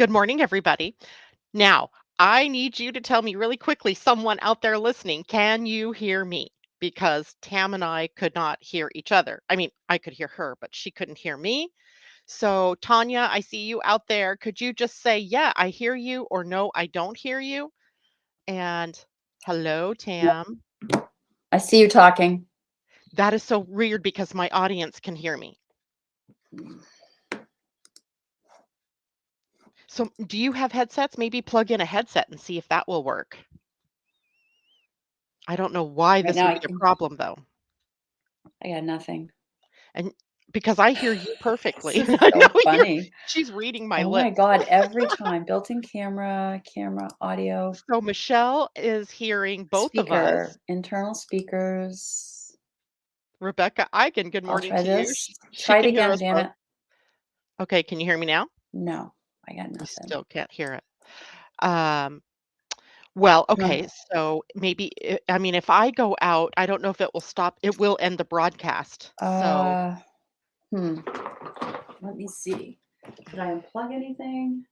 Good morning, everybody. Now, I need you to tell me really quickly, someone out there listening, can you hear me? Because Tam and I could not hear each other. I mean, I could hear her, but she couldn't hear me. So, Tanya, I see you out there. Could you just say, yeah, I hear you, or no, I don't hear you? And hello, Tam. I see you talking. That is so weird because my audience can hear me. So, do you have headsets? Maybe plug in a headset and see if that will work. I don't know why Right this now would I be a can problem, though. I got nothing. And because I hear you This perfectly. is I so know funny. she's reading my Oh my lips. God, every time. Built-in camera, audio, So Michelle is hearing both of us. speaker, internal speakers. Rebecca Eichen, good I'll morning try to you. this. She Try it can hear again, us both. Janet. Okay, can you hear me now? No, I got You nothing. still can't hear it. Um, well, Huh. okay, so maybe I mean, if I go out, I don't know if it will stop. It will end the broadcast. So Uh, hmm. Let me see. Did I unplug anything?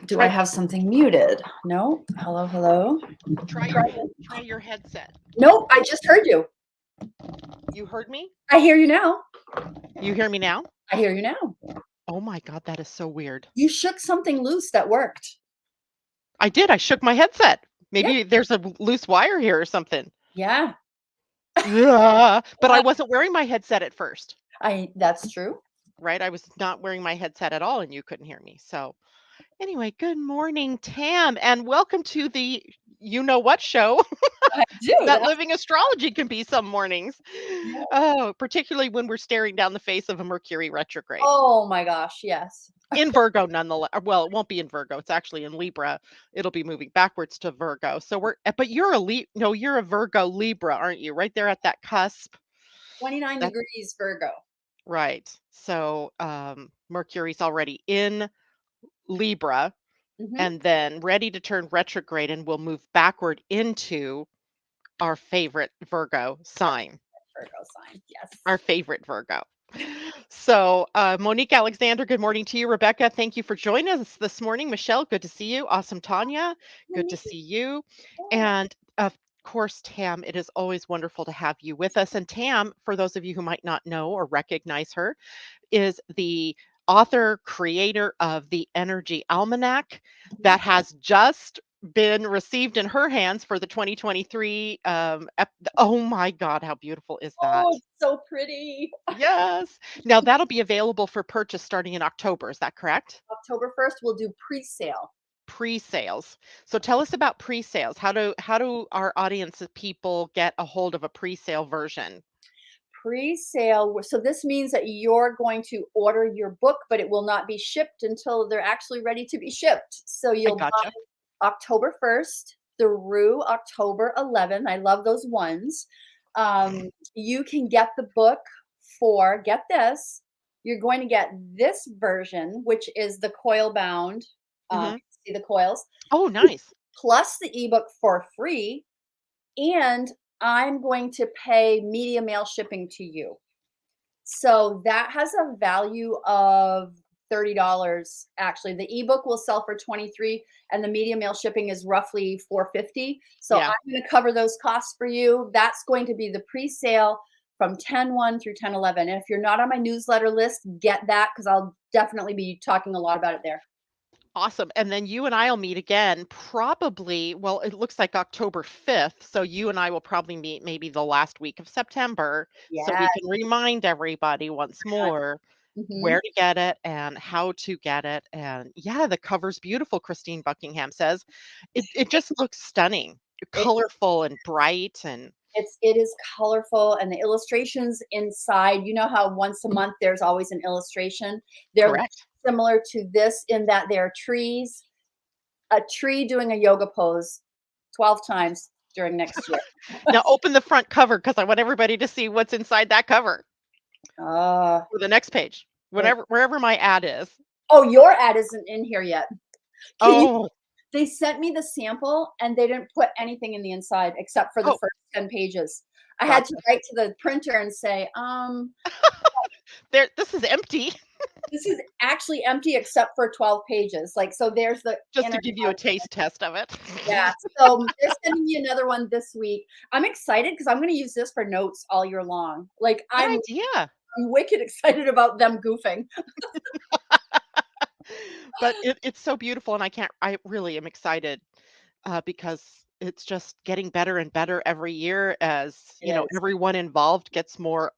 Do I try have something muted? No. Hello, hello. try your headset. Nope, I just heard you. You heard me? I hear you now. You hear me now? I hear you now. Oh my God, that is so weird. You shook something loose that worked. I did. I shook my headset. Yeah. Maybe there's a loose wire here or something. Yeah. Yeah, but I wasn't wearing my headset at first, That's true. right? I was not wearing my headset at all and you couldn't hear me. So, anyway, good morning, Tam, and welcome to the you know what show I do. that living astrology can be some mornings. Yeah. Oh, particularly when we're staring down the face of a Mercury retrograde. Oh my gosh, yes. In Virgo, nonetheless. Well, it won't be in Virgo. It's actually in Libra. It'll be moving backwards to Virgo. So but you're no, you're a Virgo Libra, aren't you? Right there at that cusp. 29 That degrees Virgo. right. So Mercury's already in Libra Hmm. and then ready to turn retrograde and will move backward into our favorite Virgo sign. Virgo sign. Yes. Our favorite Virgo. So, Monique Alexander, good morning to you. Rebecca, thank you for joining us this morning. Michelle, good to see you. Awesome, Tanya, good to see you. And of course, Tam, it is always wonderful to have you with us. And Tam, for those of you who might not know or recognize her, is the author, creator of the Energy Almanac that has just been received in her hands for the 2023 oh my god, how beautiful is that? Oh, it's so pretty. Yes. Now that'll be available for purchase starting in October, is that correct? October 1st, we'll do pre-sale. Pre-sales. So tell us about pre-sales. How do our audience of people get a hold of a pre-sale version? Pre-sale. So this means that you're going to order your book, but it will not be shipped until they're actually ready to be shipped. So I you'll gotcha. buy October 1st through October 11th. I love those ones. You can get the book for, get this, you're going to get this version, which is the coil bound. Hmm. See the coils, Oh, nice. plus the ebook for free. And I'm going to pay media mail shipping to you. So that has a value of $30 actually. The ebook will sell for 23 and the media mail shipping is roughly 450. So Yeah. I'm going to cover those costs for you. That's going to be the pre-sale from 10/1 through 10/11. And if you're not on my newsletter list, get that because I'll definitely be talking a lot about it there. Awesome. And then you and I'll meet again probably, well, it looks like October 5th. So you and I will probably meet maybe the last week of September so we Yes. can remind everybody once more Hmm. where to get it and how to get it. And yeah, the cover's beautiful, Christine Buckingham says. It just looks stunning, It, colorful and bright and it is colorful and the illustrations inside, you know how once a month there's always an illustration. They're correct. similar to this in that they're trees, a tree doing a yoga pose 12 times during next year. Now open the front cover because I want everybody to see what's inside that cover uh, or the next page, it, wherever my ad is. oh, your ad isn't in here yet. Can you? Oh, They sent me the sample and they didn't put anything in the inside except for the oh, first 10 pages. I had to gotcha. write to the printer and say, There, this is empty. this is actually empty except for 12 pages. Like, so there's the Just to inner give you a content. taste test of it. Yeah, so they're sending me another one this week. I'm excited because I'm gonna use this for notes all year long. Like, Good I'm idea. wicked excited about them goofing. But it's so beautiful, and I really am excited, because it's just getting better and better every year as, It is. everyone involved gets more,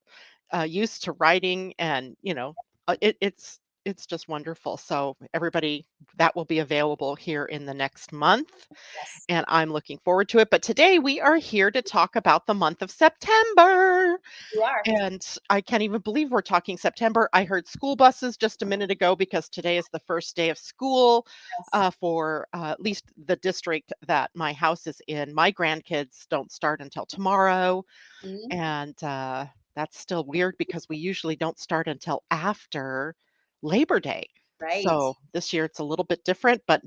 used to writing and, it's just wonderful. So everybody, that will be available here in the next month, Yes, and I'm looking forward to it. But today we are here to talk about the month of September. you are. And I can't even believe we're talking September. I heard school buses just a minute ago because today is the first day of school Yes. for at least the district that my house is in. My grandkids don't start until tomorrow. Mhm. And that's still weird because we usually don't start until after Labor Day. Right. So this year it's a little bit different, but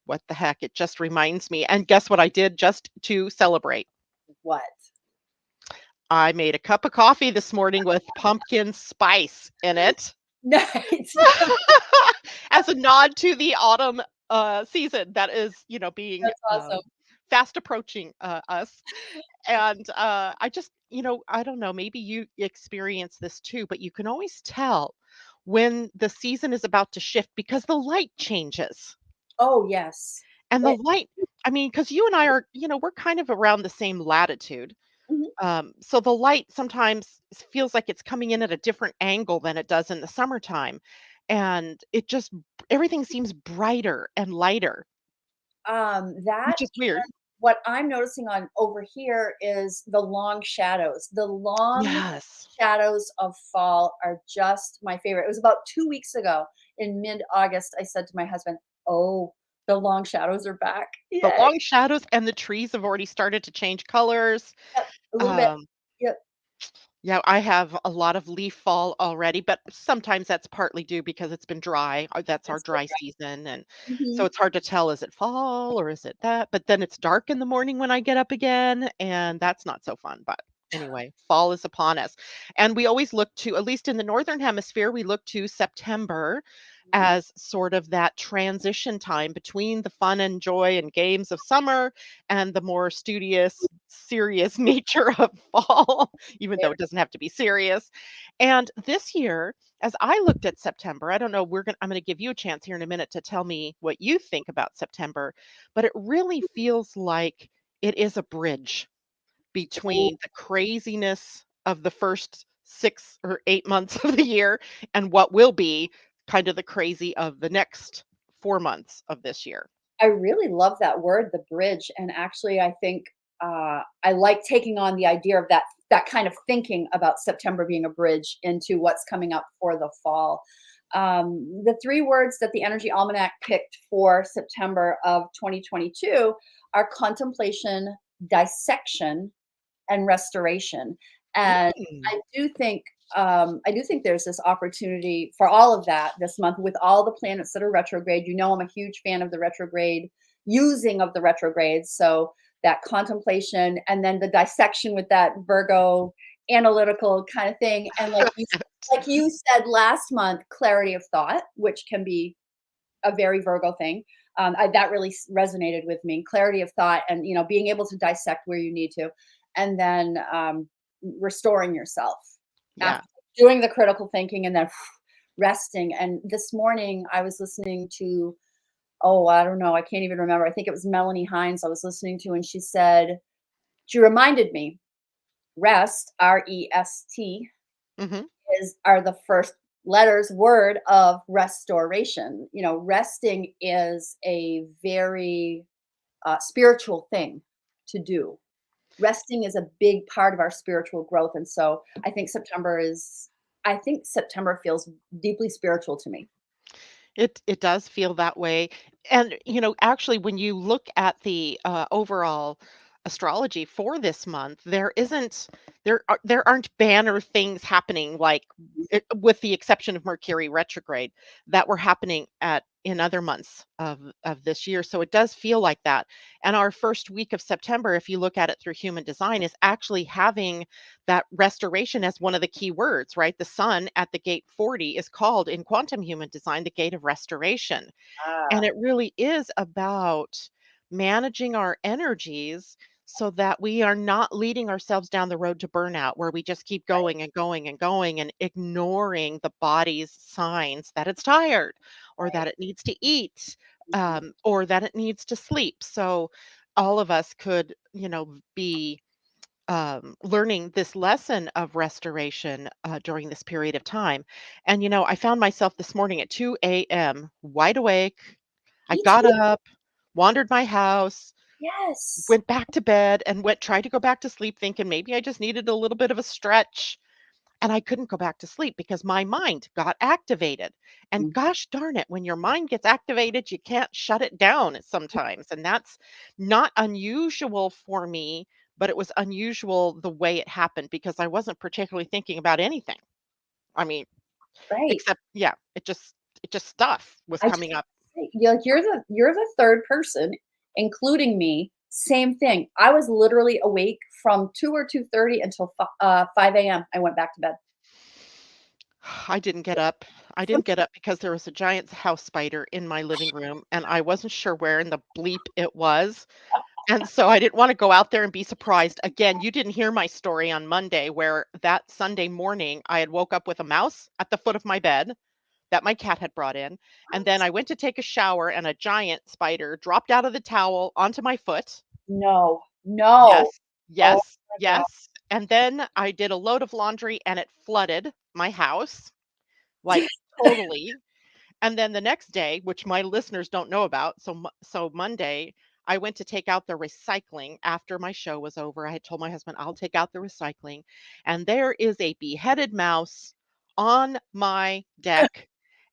what the heck? It just reminds me. And guess what I did just to celebrate? What? I made a cup of coffee this morning with pumpkin spice in it Nice. as a nod to the autumn, season that is, being, That's awesome. fast approaching, us. And, I just I don't know, maybe you experience this too, but you can always tell when the season is about to shift because the light changes. Oh, yes. And the It light I mean, because you and I are, we're kind of around the same latitude. Mhm. So the light sometimes feels like it's coming in at a different angle than it does in the summertime. And everything seems brighter and lighter, That which is weird. what I'm noticing on over here is the long shadows. The long Yes. shadows of fall are just my favorite. It was about 2 weeks ago in mid-August, I said to my husband, "Oh, the long shadows are back. The Yay." long shadows and the trees have already started to change colors. Yep, a little bit. Um, Yep, yeah, I have a lot of leaf fall already, but sometimes that's partly due because it's been dry. That's our it's still dry bright. season. And so Mhm. it's hard to tell, is it fall or is it that? But then it's dark in the morning when I get up again, and that's not so fun. But anyway, fall is upon us. And we always look to, at least in the Northern Hemisphere, we look to September Mhm. as sort of that transition time between the fun and joy and games of summer and the more studious, serious nature of fall, even though Very it doesn't have to be serious. And this year, as I looked at September, I don't know, I'm going to give you a chance here in a minute to tell me what you think about September, but it really feels like it is a bridge cool. between the craziness of the first 6 or 8 months of the year and what will be kind of the crazy of the next 4 months of this year. I really love that word, the bridge, and actually, I think, I like taking on the idea of that kind of thinking about September being a bridge into what's coming up for the fall. The 3 words that the Energy Almanac picked for September of 2022 are contemplation, dissection, and restoration. And Mm. I do think there's this opportunity for all of that this month with all the planets that are retrograde. You know, I'm a huge fan of the retrograde using of the retrogrades. So that contemplation and then the dissection with that Virgo analytical kind of thing. And like you said last month, clarity of thought, which can be a very Virgo thing. That really resonated with me. Clarity of thought, and being able to dissect where you need to, and then restoring yourself Yeah. after doing the critical thinking, and then resting. And this morning, I was listening to I don't know, I can't even remember. I think it was Melanie Hines I was listening to, and she reminded me rest, REST, Mhm. are the first letters word of restoration. Resting is a very spiritual thing to do. Resting is a big part of our spiritual growth, and so I think September feels deeply spiritual to me. It does feel that way. And, actually, when you look at the, overall, astrology for this month, there aren't banner things happening like with the exception of Mercury retrograde that were happening at in other months of this year. So it does feel like that. And our first week of September, if you look at it through human design, is actually having that restoration as one of the key words, right? The sun at the gate 40 is called in quantum human design the gate of restoration. And Ah, it really is about managing our energies so that we are not leading ourselves down the road to burnout, where we just keep right. going and going and going and ignoring the body's signs that it's tired or that Right. it needs to eat Mhm. or that it needs to sleep. So all of us could, be learning this lesson of restoration during this period of time. And, I found myself this morning at 2 a.m., wide awake. I Me got too. up, wandered my house, Yes. went back to bed, and tried to go back to sleep thinking maybe I just needed a little bit of a stretch. And I couldn't go back to sleep because my mind got activated. And Mm, gosh darn it, when your mind gets activated, you can't shut it down sometimes. And that's not unusual for me, but it was unusual the way it happened because I wasn't particularly thinking about anything. I mean, right. except yeah, it just stuff was I just coming up. you're the third person, including me, same thing. I was literally awake from 2 or 2:30 until 5 AM. I went back to bed. I didn't get up. I didn't get up because there was a giant house spider in my living room and I wasn't sure where in the bleep it was. And so I didn't want to go out there and be surprised. Again, you didn't hear my story on Monday where that Sunday morning I had woke up with a mouse at the foot of my bed that my cat had brought in. And then I went to take a shower and a giant spider dropped out of the towel onto my foot. No, no. Yes, Oh yes, my god. yes. And then I did a load of laundry and it flooded my house, like totally. And then the next day, which my listeners don't know about, so Monday, I went to take out the recycling after my show was over. I had told my husband, "I'll take out the recycling." And there is a beheaded mouse on my deck,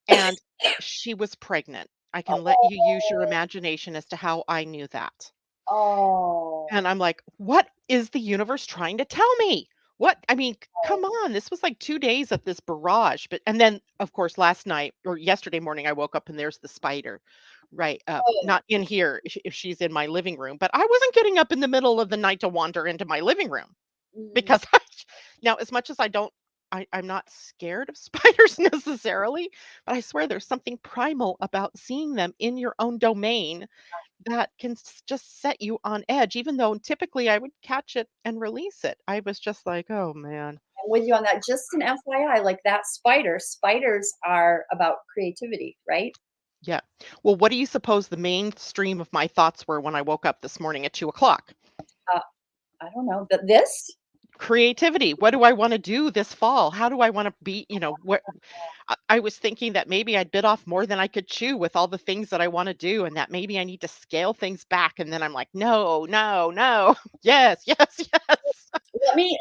and she was pregnant. I can let you use your Oh, imagination as to how I knew that. oh. And I'm like, "What is the universe trying to tell me?" I mean, come on, this was like 2 days of this barrage, but and then, of course, last night or yesterday morning, I woke up and there's the spider, right, Oh. not in here if she's in my living room, but I wasn't getting up in the middle of the night to wander into my living room Mm, because now as much as I'm not scared of spiders necessarily, but I swear there's something primal about seeing them in your own domain that can just set you on edge, even though typically I would catch it and release it. I was just like, oh man. I'm with you on that. Just an FYI, like that spiders are about creativity, right? Yeah. Well, what do you suppose the mainstream of my thoughts were when I woke up this morning at 2 o'clock? Uh, I don't know. But this? Creativity. What do I want to do this fall? How do I want to be? What I was thinking that maybe I'd bit off more than I could chew with all the things that I want to do, and that maybe I need to scale things back. And then I'm like, no, no, no. Yes, yes, yes.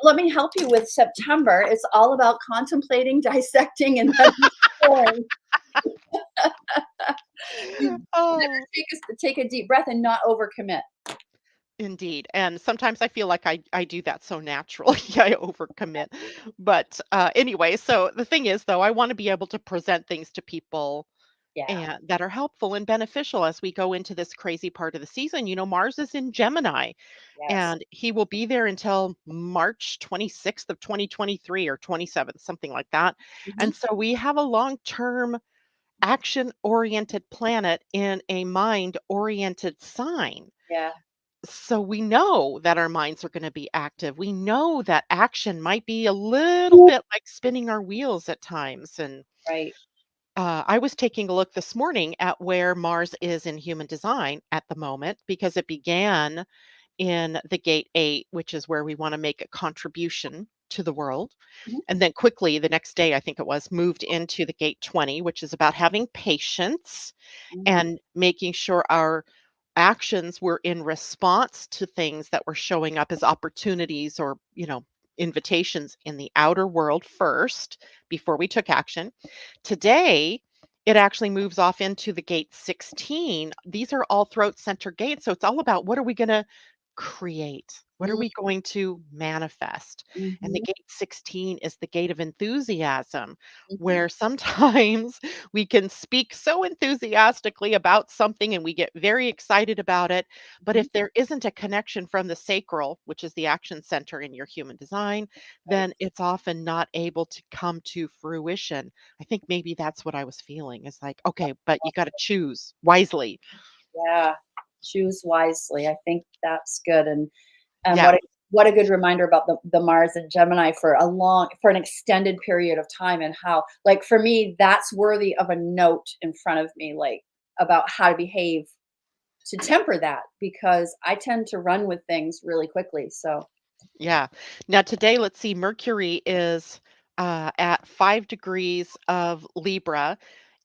Let me help you with September. It's all about contemplating, dissecting, and then exploring. You better Oh. take a deep breath and not overcommit. Indeed, and sometimes I feel like I do that so naturally, I overcommit. But, anyway, so the thing is, though, I wanna be able to present things to people Yeah. and that are helpful and beneficial as we go into this crazy part of the season. Mars is in Gemini, Yes. and he will be there until March 26th of 2023 or 27th, something like that. Mhm. And so we have a long-term action-oriented planet in a mind-oriented sign. Yeah. So we know that our minds are going to be active. We know that action might be a little bit like spinning our wheels at times. And Right. I was taking a look this morning at where Mars is in human design at the moment because it began in the gate 8, which is where we want to make a contribution to the world. Mhm. And then quickly the next day, I think it was, moved into the gate 20, which is about having patience Mhm. and making sure our actions were in response to things that were showing up as opportunities or, invitations in the outer world first before we took action. Today, it actually moves off into the gate 16. These are all throat center gates. So it's all about what are we going to create? What are Mm, we going to manifest? And the mhm, gate 16 is the gate of enthusiasm, mhm. where sometimes we can speak so enthusiastically about something and we get very excited about it. But Mhm. if there isn't a connection from the sacral, which is the action center in your human design, Right. then it's often not able to come to fruition. I think maybe that's what I was feeling is like, okay, but you got to choose wisely. Yeah. Choose wisely. I think that's good, and Yeah. what a good reminder about the Mars and Gemini for an extended period of time, and how, like, for me, that's worthy of a note in front of me, like, about how to behave to temper that, because I tend to run with things really quickly, so. Yeah. Now today, let's see, Mercury is at 5 degrees of Libra,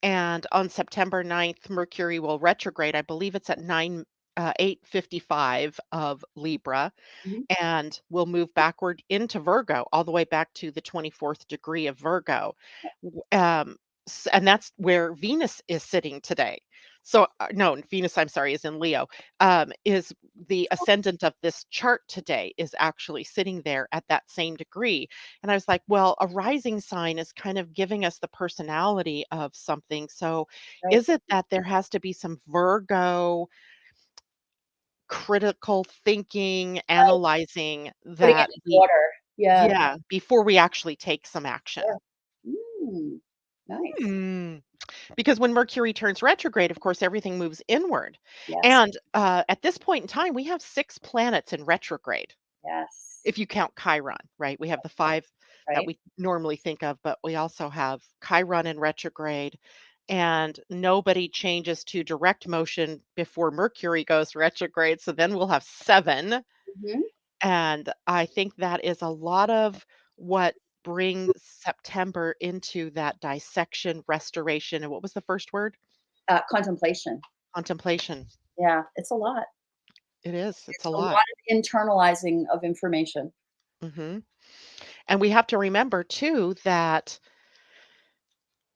and on September 9th, Mercury will retrograde. I believe it's at 8:55 of Libra, Mhm. and will move backward into Virgo, all the way back to the 24th degree of Virgo. And that's where Venus is sitting today. So, no, Venus, I'm sorry, is in Leo. Is the ascendant of this chart today is actually sitting there at that same degree. And I was like, well, a rising sign is kind of giving us the personality of something. So, Right, is it that there has to be some Virgo critical thinking, right. analyzing Putting it that in we order. Yeah. yeah, before we actually take some action. Yeah. Mm, nice. Hmm. Because when Mercury turns retrograde, of course, everything moves inward. Yes, And at this point in time, we have 6 planets in retrograde, yes. if you count Chiron, right? We have the 5 that Right? we normally think of, but we also have Chiron in retrograde. And nobody changes to direct motion before Mercury goes retrograde. So then we'll have 7. Mhm. And I think that is a lot of what brings September into that dissection, restoration, and what was the first word? Contemplation. Contemplation. Yeah, it's a lot. It is. It's It's a a lot lot. of internalizing of information. Mhm. And we have to remember too that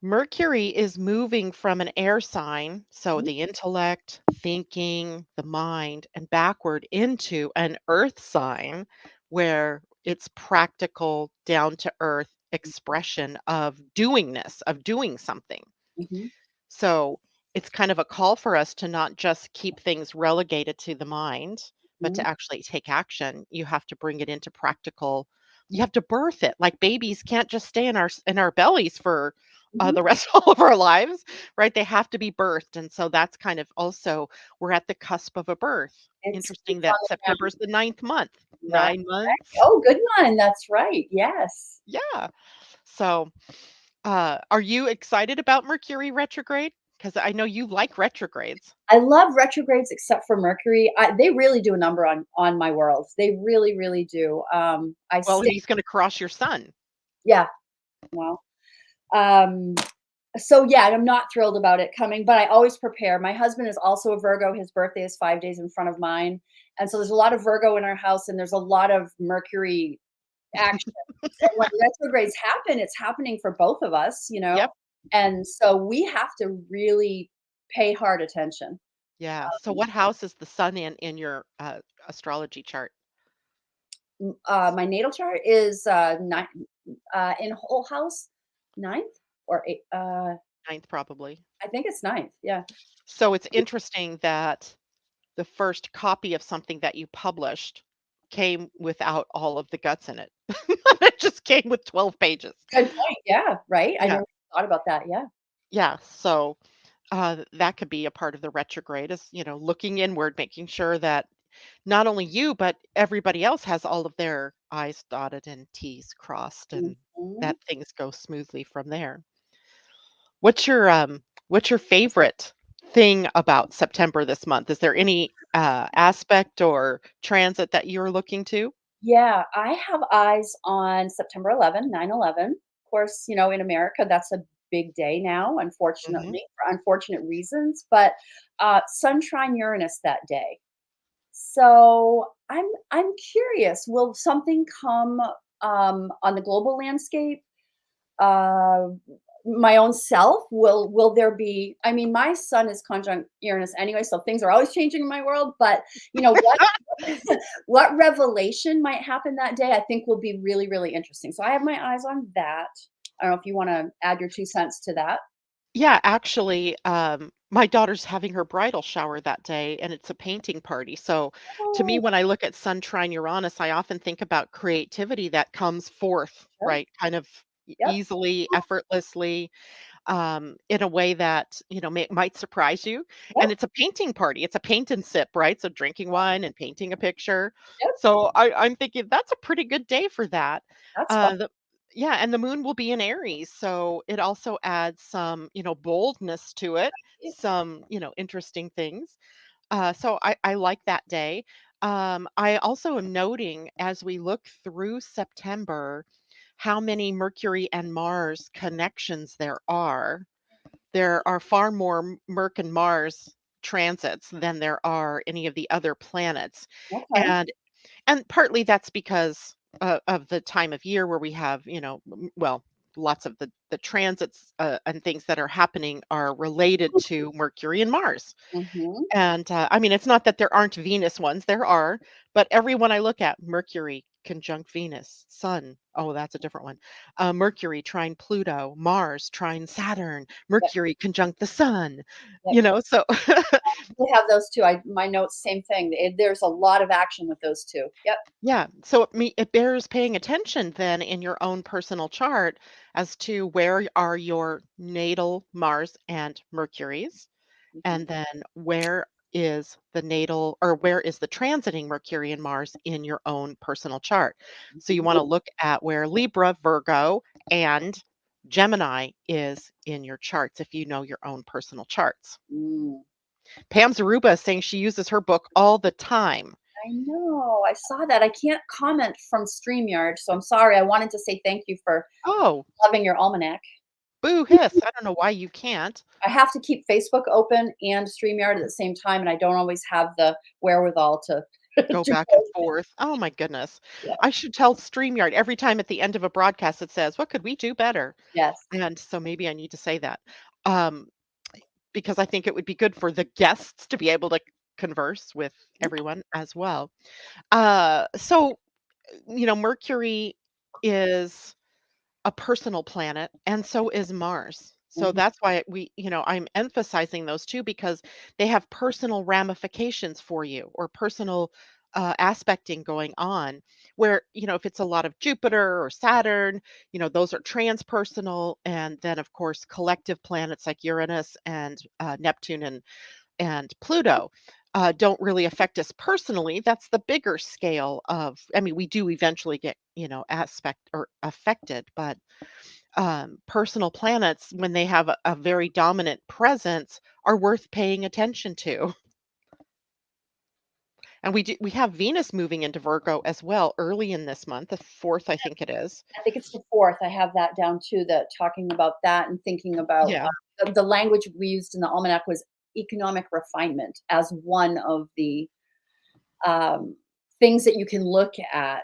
Mercury is moving from an air sign, so Mhm, the intellect, thinking, the mind, and backward into an earth sign where it's practical, down to earth expression of doingness, of doing something. mhm, So it's kind of a call for us to not just keep things relegated to the mind, but mhm, to actually take action. You have to bring it into practical. You have to birth it. Like babies can't just stay in our bellies for mhm. the rest of all of our lives, right? They have to be birthed, and so that's kind of also we're at the cusp of a birth. Interesting It's on that the September is the ninth month. right. 9 months. Oh, good one. That's right. Yes. Yeah. So are you excited about Mercury retrograde? Because I know you like retrogrades. I love retrogrades except for Mercury. They really do a number on my world. They really, really do. I Well, and stay he's gonna cross your sun. Yeah, well, um, so yeah, I'm not thrilled about it coming, but I always prepare. My husband is also a Virgo. His birthday is 5 days in front of mine, and so there's a lot of Virgo in our house, and there's a lot of Mercury action. And when retrogrades happen, it's happening for both of us, Yep. and so we have to really pay hard attention. Yeah. So what house is the sun in your, astrology chart? My natal chart is in whole house ninth or eight. Ninth, probably. I think it's ninth. Yeah. So it's interesting that the first copy of something that you published came without all of the guts in it. It just came with 12 pages. Good point. Yeah. Right. I Yeah. never thought about that. Yeah. Yeah. So, that could be a part of the retrograde is, looking inward, making sure that not only you, but everybody else has all of their I's dotted and T's crossed and Mhm. that things go smoothly from there. What's your favorite thing about September this month? Is there any aspect or transit that you're looking to? Yeah, I have eyes on September 11, 9/11. Of course, in America, that's a big day now, Hmm. unfortunately, for unfortunate reasons, but, sun trine Uranus that day. So, I'm curious, will something come, on the global landscape? Uh, my own self, will there be, I mean, my sun is conjunct Uranus anyway, so things are always changing in my world, but, what what revelation might happen that day, I think will be really, really interesting. So I have my eyes on that. I don't know if you wanna add your 2 cents to that? Yeah, actually, my daughter's having her bridal shower that day, and it's a painting party. So, to me, Oh, when I look at Sun trine Uranus, I often think about creativity that comes forth, sure. right? Kind of Yep, easily, effortlessly, in a way that might surprise you. yep, And it's a painting party. It's a paint and sip, right? So drinking wine and painting a picture. yep, So I'm thinking that's a pretty good day for that. that's fun. The Yeah, and the moon will be in Aries, so it also adds some, boldness to it, some, interesting things. So I like that day. I also am noting as we look through September how many Mercury and Mars connections there are. There are far more Merc and Mars transits than there are any of the other planets. Okay. And partly that's because of the time of year where we have, well, lots of the transits and things that are happening are related to Mercury and Mars. Mhm. And, I mean, it's not that there aren't Venus ones, there are, but every one I look at, Mercury conjunct Venus, Sun, oh, that's a different one. Mercury trine Pluto, Mars trine Saturn, Yep, Mercury conjunct the Sun, yep. so We have those 2. I my notes, same thing. There's a lot of action with those 2. Yep. yeah, so it bears paying attention then in your own personal chart as to where are your natal Mars and Mercury's. Mhm, And then where is the natal or where is the transiting Mercury and Mars in your own personal chart? So you want mhm. to look at where Libra, Virgo, and Gemini is in your charts if you know your own personal charts. Mm. Pam Zaruba is saying she uses her book all the time. I know, I saw that. I can't comment from StreamYard, so I'm sorry. I wanted to say thank you for Oh, loving your almanac. boo hiss. I don't know why you can't I have to keep Facebook open and StreamYard at the same time, and I don't always have the wherewithal to go do back and both. forth. Oh my goodness. Yeah. I should tell StreamYard every time at the end of a broadcast it says, what could we do better? Yes. And so maybe I need to say that. Um, because I think it would be good for the guests to be able to converse with everyone as well. So, Mercury is a personal planet, and so is Mars. So Mhm. that's why I'm emphasizing those two because they have personal ramifications for you or personal aspecting going on. Where, if it's a lot of Jupiter or Saturn, those are transpersonal. And then, of course, collective planets like Uranus and Neptune and Pluto don't really affect us personally. That's the bigger scale of, I mean, we do eventually get, aspect or affected, but personal planets, when they have a very dominant presence, are worth paying attention to. And we have Venus moving into Virgo as well early in this month, the 4th, I think it is. I think it's the 4th. I have that down too, that talking about that and thinking about, Yeah. the language we used in the almanac was economic refinement as one of the, um, things that you can look at,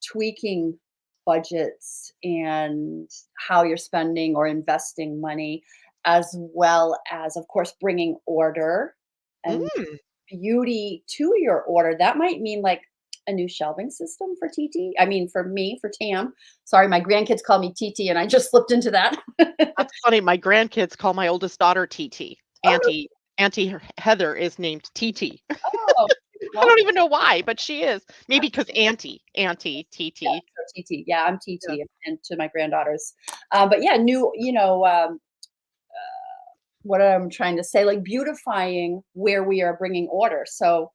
tweaking budgets and how you're spending or investing money, as well as, of course, bringing order and Mm. beauty to your order. That might mean like a new shelving system for TT. I mean, for me, for Tam. Sorry, my grandkids call me TT, and I just slipped into that. That's funny. My grandkids call my oldest daughter TT. Oh, no. Auntie Heather is named TT. Oh, I well, don't even know why, but she is. Maybe because Auntie yeah, TT. so TT. Yeah, I'm Yeah. TT, and to my granddaughters. But yeah, new, what I'm trying to say, like beautifying where we are bringing order. So,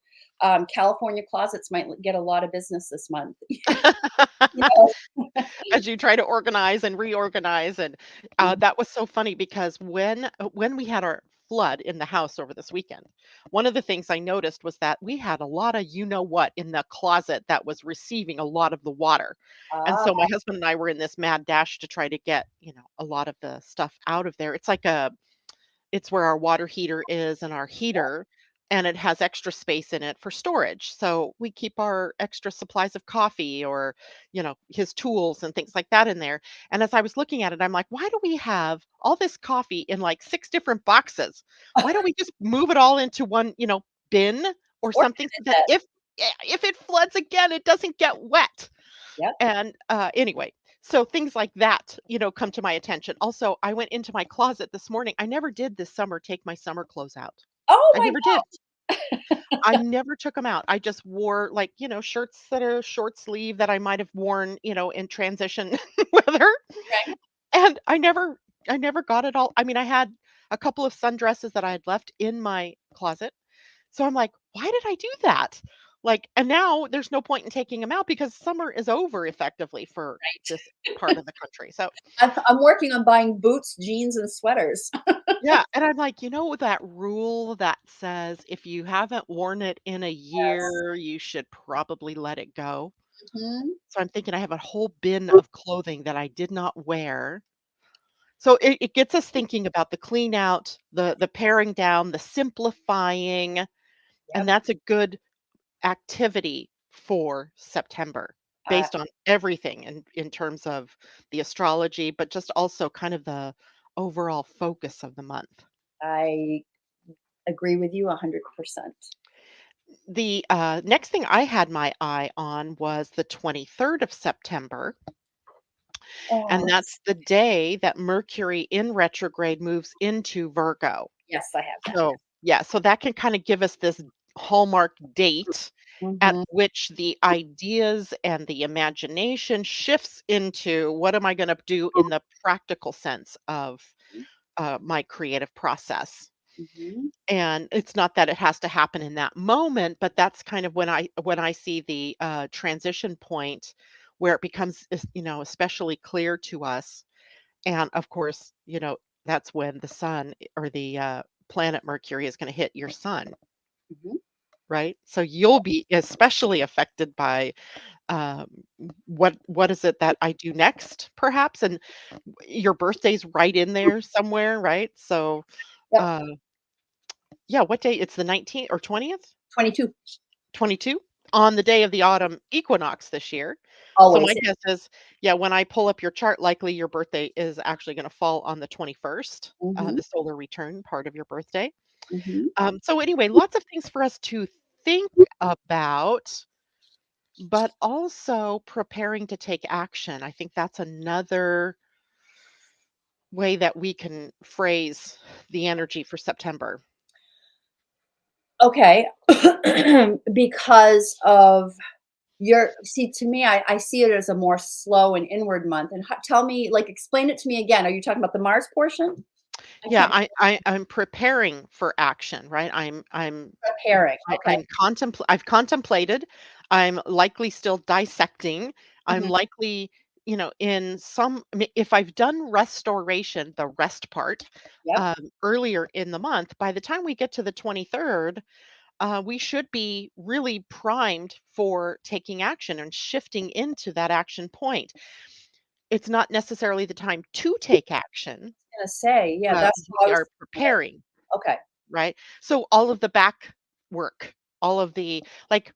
California closets might get a lot of business this month. You know? As you try to organize and reorganize, and Mhm. that was so funny because when we had our flood in the house over this weekend, one of the things I noticed was that we had a lot of what in the closet that was receiving a lot of the water. And Ah, so my husband and I were in this mad dash to try to get, a lot of the stuff out of there. It's where our water heater is and our heater. and it has extra space in it for storage. So we keep our extra supplies of coffee or, his tools and things like that in there. And as I was looking at it, I'm like, why do we have all this coffee in like six different boxes? Why don't we just move it all into one, bin or Or something so that if it floods again, it doesn't get wet. yep. And anyway, so things like that, come to my attention. Also, I went into my closet this morning. I never did this summer take my summer clothes out. Oh I my never did. I never took them out. I just wore, like, shirts that are short sleeve that I might have worn, in transition weather, God. and I never got it all. I mean, I had a couple of sundresses that I had left in my closet, so I'm like, "Why did I do that?" Like, and now there's no point in taking them out because summer is over effectively for this part of the country, so I'm working on buying boots, jeans, and sweaters. yeah, and I'm like, that rule that says if you haven't worn it in a Yes. year, you should probably let it go. Mhm. So I'm thinking I have a whole bin of clothing that I did not wear. So it gets us thinking about the clean out, the paring down, the simplifying, and Yep. that's a good activity for September I based on everything in terms of the astrology, but just also kind of the overall focus of the month. I agree with you 100%. The next thing I had my eye on was the 23rd of September. Oh, And that's the day that Mercury in retrograde moves into Virgo. yes, I have that. So, yeah, so that can kind of give us this hallmark date at Mhm. which the ideas and the imagination shifts into what am I going to do in the practical sense of my creative process. Mhm. And it's not that it has to happen in that moment, but that's kind of when I see the transition point where it becomes especially clear to us. And of course, that's when the sun or the planet Mercury is going to hit your sun, Mhm. right? So you'll be especially affected by um, what is it that I do next, perhaps, and your birthday's right in there somewhere, right? So, Yep. uh, yeah, what day? It's the 19th or 20th, 22. 22 on the day of the autumn equinox this year. So my Always. guess is, yeah, when I pull up your chart, likely your birthday is actually going to fall on the 21st, Mhm. the solar return part of your birthday. Mhm. So anyway, lots of things for us to think about, but also preparing to take action. I think that's another way that we can phrase the energy for September. Okay. Because of your see, to me, I see it as a more slow and inward month, and ho tell me, like, explain it to me again. Are you talking about the Mars portion? I Yeah, can't I'm preparing for action, right? preparing. Okay. I've contemplated. I'm likely still dissecting. I'm Mhm. likely, if I've done restoration, the rest part, Yep. earlier in the month, by the time we get to the 23rd, we should be really primed for taking action and shifting into that action point. It's not necessarily the time to take action, Gonna say, yeah, but that's how I we was are thinking of preparing. it. Okay. Right? So all of the back work, all of the like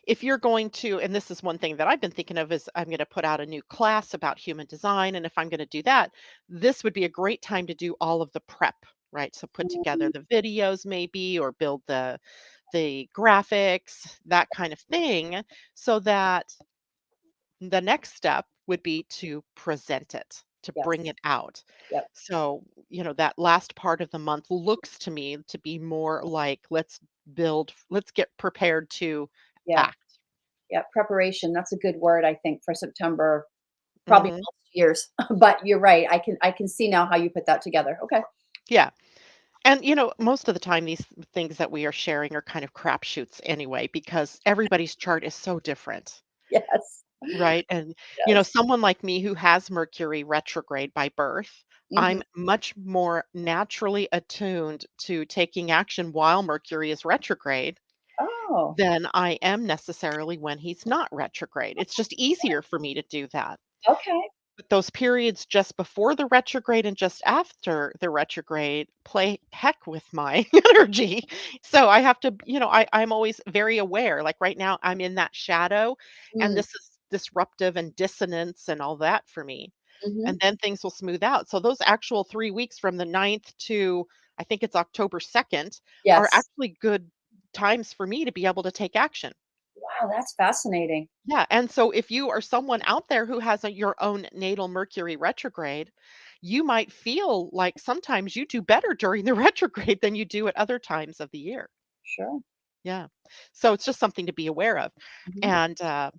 if you're going to, and this is one thing that I've been thinking of is I'm going to put out a new class about human design. And if I'm going to do that, this would be a great time to do all of the prep, right? So put together Mhm. the videos maybe or build the graphics, that kind of thing, so that the next step would be to present it, to bring Yes. it out. Yep. So, that last part of the month looks to me to be more like let's get prepared to Yeah. act. Yeah. Preparation. That's a good word, I think, for September, probably Hmm. most years. But you're right. I can see now how you put that together. Okay. Yeah. And, most of the time, these things that we are sharing are kind of crapshoots anyway, because everybody's chart is so different. Yes. Right, and, Yes. someone like me who has Mercury retrograde by birth, Mhm. I'm much more naturally attuned to taking action while Mercury is retrograde Oh, than I am necessarily when he's not retrograde. It's just easier for me to do that. okay. But those periods just before the retrograde and just after the retrograde play heck with my energy. So I have to, I'm always very aware. Like right now, I'm in that shadow, and Mm, this is disruptive and dissonance and all that for me. mhm. And then things will smooth out. So those actual 3 weeks from the 9th to I think it's October 2nd are Yes. actually good times for me to be able to take action. Wow, that's fascinating. Yeah, and so if you are someone out there who has your own natal Mercury retrograde, you might feel like sometimes you do better during the retrograde than you do at other times of the year. Sure. Yeah. So it's just something to be aware of. Mhm. And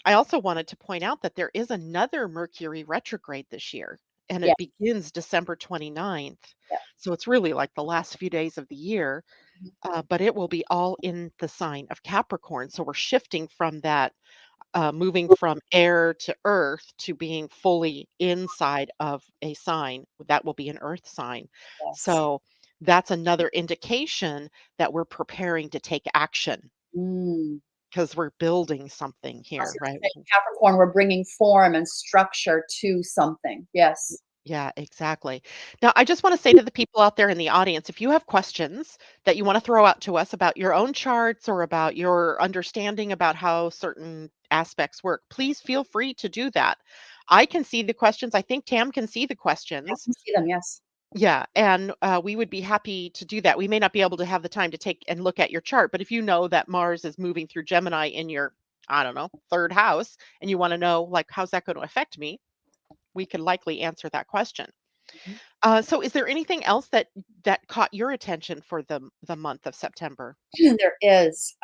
I also wanted to point out that there is another Mercury retrograde this year, and Yeah, it begins December 29th. yeah. So it's really like the last few days of the year, Mhm. but it will be all in the sign of Capricorn. So we're shifting from that moving from air to earth to being fully inside of a sign that will be an earth sign. Yes. So that's another indication that we're preparing to take action Mm. because we're building something I was here, gonna right? say Capricorn, we're bringing form and structure to something. Yes. Yeah, exactly. Now, I just want to say to the people out there in the audience, if you have questions that you want to throw out to us about your own charts or about your understanding about how certain aspects work, please feel free to do that. I can see the questions. I think Tam can see the I questions. can see them, yes. Yeah, and we would be happy to do that. We may not be able to have the time to take and look at your chart, but if you know that Mars is moving through Gemini in your, I don't know, third house, and you want to know, like, how's that going to affect me? We can likely answer that question. Mhm. So is there anything else that caught your attention for the month of September? There is.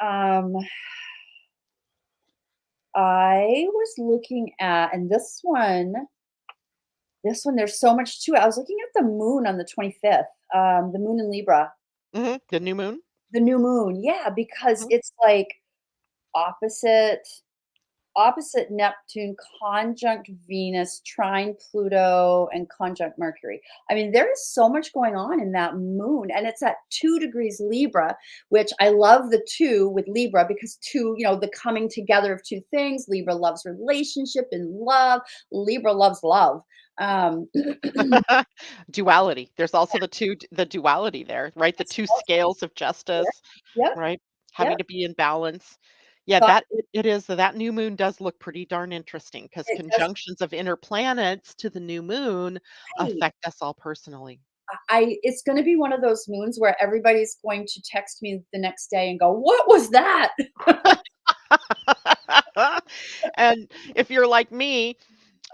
I was looking at, and this one, there's so much to it. I was looking at the moon on the 25th, the moon in Libra, The new moon? the new moon. Yeah, because Mhm. it's like opposite opposite Neptune, conjunct Venus, trine Pluto, and conjunct Mercury. I mean, there is so much going on in that moon, and it's at 2 degrees Libra, which I love the two with Libra because two, the coming together of two things. Libra loves relationship and love. Libra loves love. Um, Duality. There's also the duality there, right? The two scales of Yep, justice, yep, right? yep. Having to be in balance. Yeah, So it is that new moon does look pretty darn interesting because it does. conjunctions of inner planets to the new moon Right. affect us all personally. It's going to be one of those moons where everybody's going to text me the next day and go, "What was that?" And if you're like me,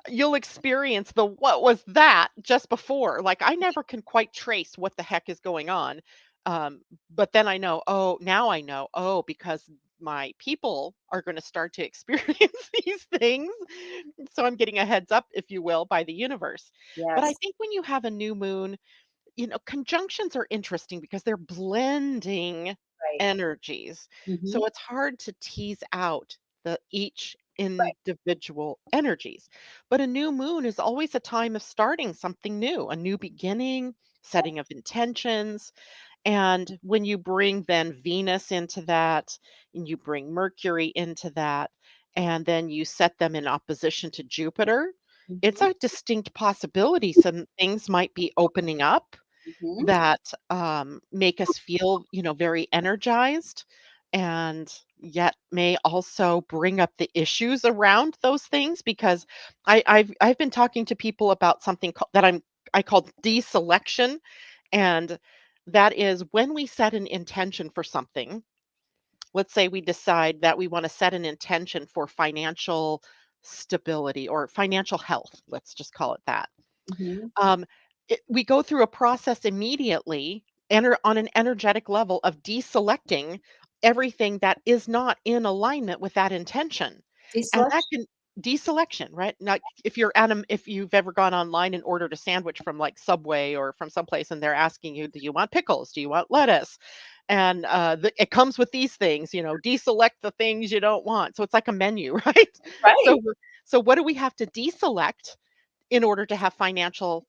you'll experience the "what was that" just before. Like, I never can quite trace what the heck is going on. But then I know, oh, now I know, oh, because my people are going to start to experience these things. So I'm getting a heads up, if you will, by the universe. But I Yes. think when you have a new moon, conjunctions are interesting because they're blending Right. energies. Mhm. So it's hard to tease out the each Right. individual energies. But a new moon is always a time of starting something new, a new beginning, setting of intentions. And when you bring then Venus into that, and you bring Mercury into that, and then you set them in opposition to Jupiter, it's Mhm. a distinct possibility. Some things might be opening up Mhm. that make us feel, very energized, and yet may also bring up the issues around those things. Because I've been talking to people about something that I call deselection, and that is when we set an intention for something. Let's say we decide that we want to set an intention for financial stability or financial health. Let's just call it that. Mhm. um, we go through a process immediately on an energetic level of deselecting everything that is not in alignment with that intention. And that Deselection. can deselection, right? Not if you've ever gone online and ordered a sandwich from like Subway or from someplace, and they're asking you, do you want pickles? Do you want lettuce? And it comes with these things, deselect the things you don't want. So it's like a menu, right? So Right. so what do we have to deselect in order to have financial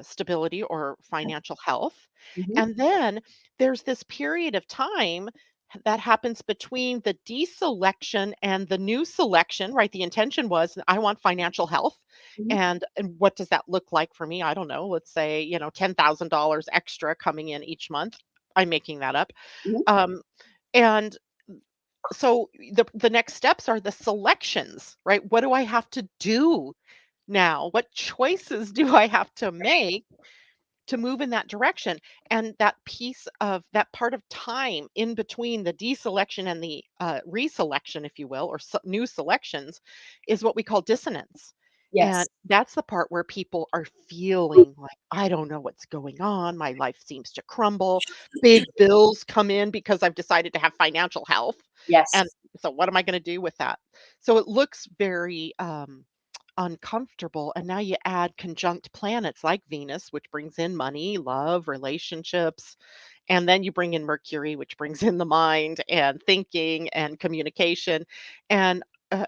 stability or financial health? Mhm. And then there's this period of time that happens between the deselection and the new selection, right? The intention was, I want financial health. Mhm, And what does that look like for me? I don't know. Let's say, $10,000 extra coming in each month. I'm making that up. mhm. Um, and so the next steps are the selections, right? What do I have to do now? What choices do I have to make to move in that direction? And that part of time in between the deselection and the reselection, if you will, or new selections, is what we call dissonance. And Yes. that's the part where people are feeling like, I don't know what's going on. My life seems to crumble. Big bills come in because I've decided to have financial health. And Yes. so, what am I going to do with that? So, it looks very uncomfortable. And now you add conjunct planets like Venus, which brings in money, love, relationships. And then you bring in Mercury, which brings in the mind and thinking and communication. And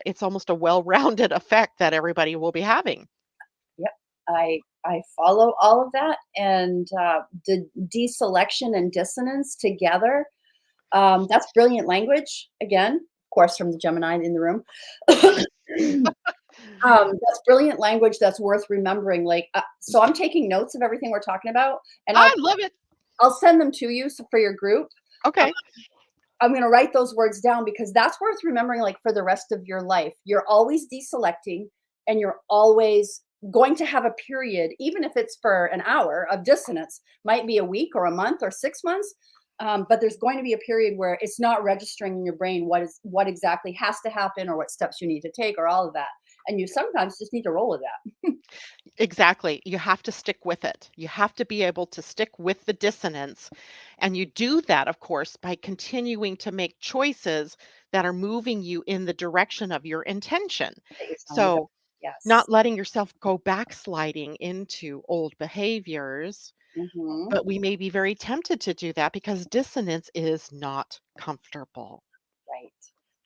it's almost a well rounded effect that everybody will be having. Yep. I follow all of that, and the deselection and dissonance together. That's brilliant language. Again, of course, from the Gemini in the room. That's brilliant language that's worth remembering. Like, so I'm taking notes of everything we're talking about, and I love it. I'll send them to you for your group. Um, Okay. I'm going to write those words down because that's worth remembering, like for the rest of your life. You're always deselecting, and you're always going to have a period, even if it's for an hour of dissonance, might be a week or a month or 6 months. But there's going to be a period where it's not registering in your brain what exactly has to happen or what steps you need to take or all of that. And you sometimes just need to roll with that. Exactly. You have to stick with it. You have to be able to stick with the dissonance. And you do that, of course, by continuing to make choices that are moving you in the direction of your intention. That you're telling me about. So, Yes. not letting yourself go backsliding into old behaviors, Hmm. but we may be very tempted to do that because dissonance is not comfortable. Right.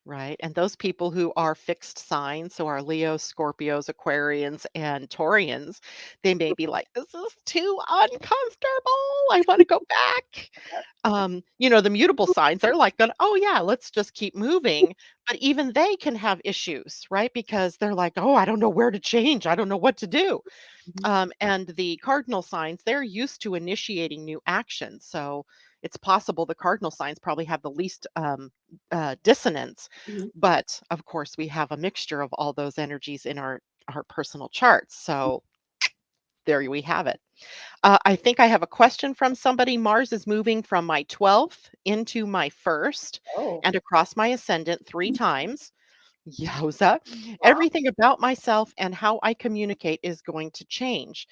Right, and those people who are fixed signs, so our Leos, Scorpios, Aquarians, and Taurians, they may be like, "This is too uncomfortable, I wanna go back." Yep. The mutable signs, they're like going, "Oh, yeah, let's just keep moving," but even they can have issues, right? Because they're like, "Oh, I don't know where to change, I don't know what to do." Mhm. And the cardinal signs, they're used to initiating new actions. So it's possible the cardinal signs probably have the least dissonance. Mhm. But of course, we have a mixture of all those energies in our personal charts. So there we have it. I think I have a question from somebody. Mars is moving from my 12th into my first Oh, and across my ascendant three times. Yowza. wow. Everything about myself and how I communicate is going to change.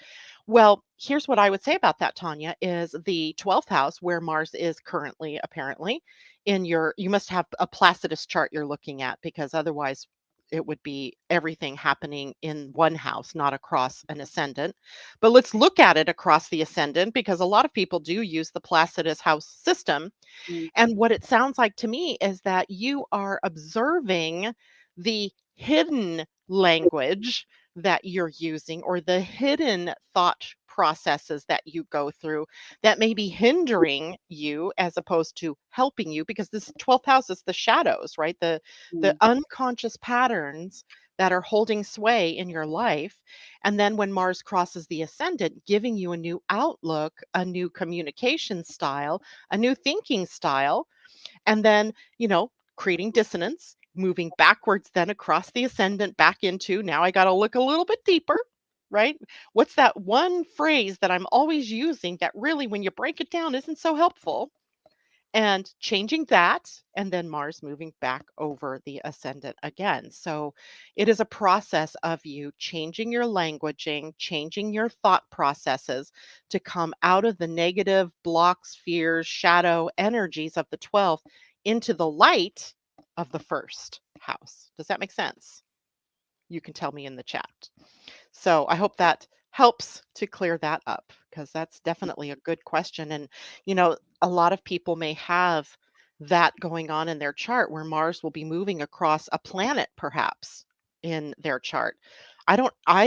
Well, here's what I would say about that, Tanya, is the 12th house where Mars is currently, apparently, you must have a Placidus chart you're looking at because otherwise it would be everything happening in one house, not across an ascendant. But let's look at it across the ascendant because a lot of people do use the Placidus house system. Mm, And what it sounds like to me is that you are observing the hidden language that you're using or the hidden thought processes that you go through that may be hindering you as opposed to helping you because this 12th house is the shadows, right? The mm, unconscious patterns that are holding sway in your life. And then when Mars crosses the ascendant, giving you a new outlook, a new communication style, a new thinking style, and then, creating dissonance, moving backwards then across the ascendant back into now I got to look a little bit deeper, right? What's that one phrase that I'm always using that really, when you break it down, isn't so helpful? And changing that, and then Mars moving back over the ascendant again. So it is a process of you changing your languaging, changing your thought processes to come out of the negative blocks, fears, shadow energies of the 12th into the light of the first house. Does that make sense? You can tell me in the chat. So I hope that helps to clear that up because that's definitely a good question. And, a lot of people may have that going on in their chart where Mars will be moving across a planet, perhaps in their chart. I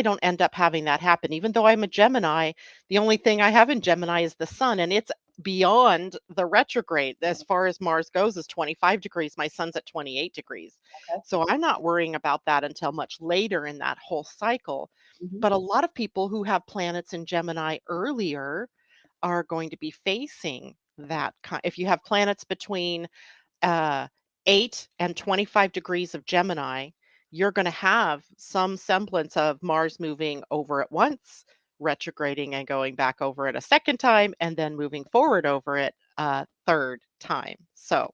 don't end up having that happen. Even though I'm a Gemini, the only thing I have in Gemini is the sun, and it's beyond the retrograde as far as Mars goes is 25 degrees. My sun's at 28 degrees. okay. So I'm not worrying about that until much later in that whole cycle. Mhm. But a lot of people who have planets in Gemini earlier are going to be facing that if you have planets between uh, 8 and 25 degrees of Gemini, you're going to have some semblance of Mars moving over it once, retrograding and going back over it a second time, and then moving forward over it a third time. So,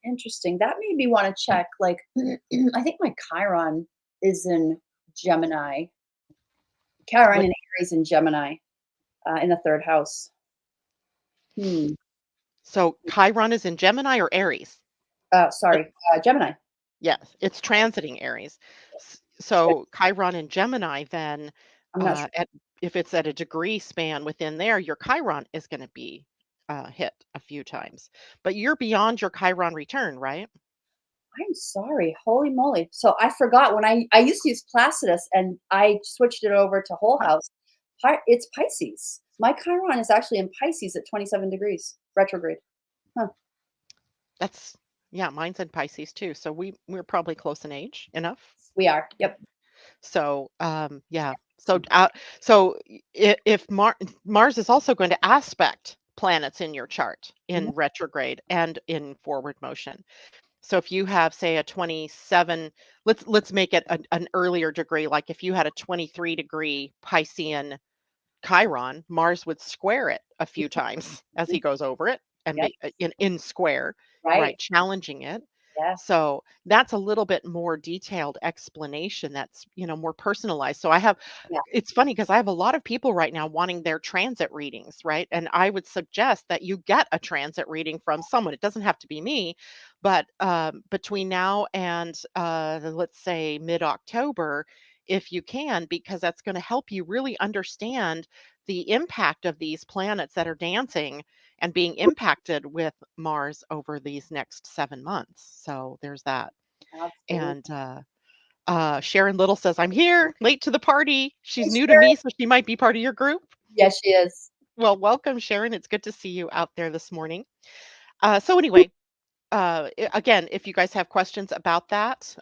Interesting. That made me wanna check, like, I think my Chiron is in Gemini. Chiron what? and Aries in Gemini, in the 3rd house. Hmm. So Chiron is in Gemini or Aries? What? Sorry, Gemini. Yes, it's transiting Aries. So Chiron in Gemini, then, I'm not sure. at if it's at a degree span within there, your Chiron is going to be hit a few times. But you're beyond your Chiron return, right? I'm sorry. Holy moly. So I forgot when I used to use Placidus and I switched it over to Whole House. It's Pisces. My Chiron is actually in Pisces at 27 degrees retrograde. Huh. That's yeah, mine's in Pisces too. So we're probably close in age enough. We are. Yep. So yeah. If Mars is also going to aspect planets in your chart Mhm. in retrograde and in forward motion. So if you have, say, a 27, let's make it an earlier degree, like if you had a 23-degree Piscean Chiron, Mars would square it a few times as he goes over it and Yep. be in square, Right. right, challenging it. Yeah. So that's a little bit more detailed explanation that's, more personalized. So I have Yeah. it's funny because I have a lot of people right now wanting their transit readings, right? And I would suggest that you get a transit reading from someone. It doesn't have to be me, but between now and let's say mid-October, if you can, because that's going to help you really understand the impact of these planets that are dancing and being impacted with Mars over these next 7 months. So there's that. Absolutely. And Sharon Little says, I'm here, late to the party. She's Hey, new to Sharon. me, so she might be part of your group. Yes, she is. Well, welcome, Sharon. It's good to see you out there this morning. So, anyway, again, if you guys have questions about that,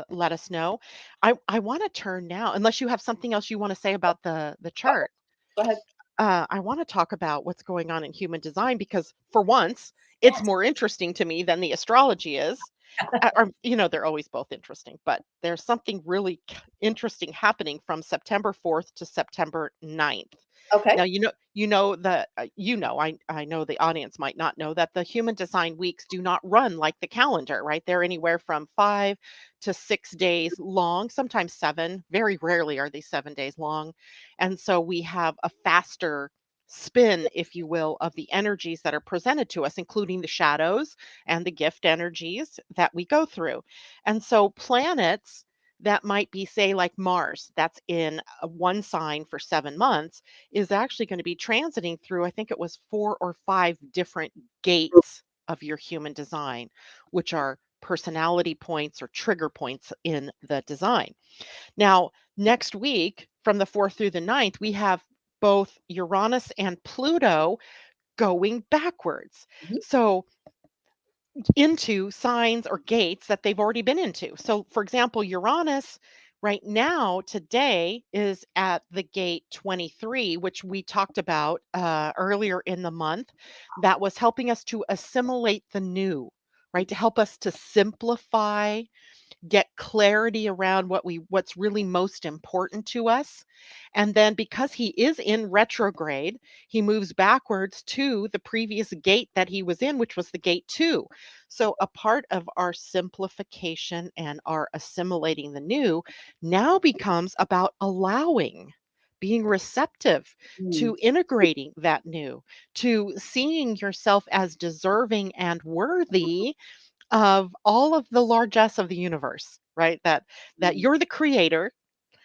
let us know. I want to turn now, unless you have something else you want to say about the chart. Go ahead. I want to talk about what's going on in human design because, for once, it's Yes. more interesting to me than the astrology is. They're always both interesting, but there's something really interesting happening from September 4th to September 9th. Okay. Now, I know the audience might not know that the human design weeks do not run like the calendar, right? They're anywhere from 5 to 6 days long, sometimes seven. Very rarely are they 7 days long. And so we have a faster spin, if you will, of the energies that are presented to us, including the shadows and the gift energies that we go through. And so planets that might be, say, like Mars, that's in one sign for 7 months, is actually going to be transiting through, I think it was 4 or 5 different gates of your human design, which are personality points or trigger points in the design. Now, next week, from the 4th through the 9th, we have both Uranus and Pluto going backwards. Mhm. So, into signs or gates that they've already been into. So, for example, Uranus right now, today, is at the gate 23, which we talked about earlier in the month. That was helping us to assimilate the new, right? To help us to simplify, get clarity around what's really most important to us. And then because he is in retrograde, he moves backwards to the previous gate that he was in, which was the gate 2. So a part of our simplification and our assimilating the new now becomes about allowing, being receptive Mm. to integrating that new, to seeing yourself as deserving and worthy of all of the largesse of the universe, right? That Mm. you're the creator,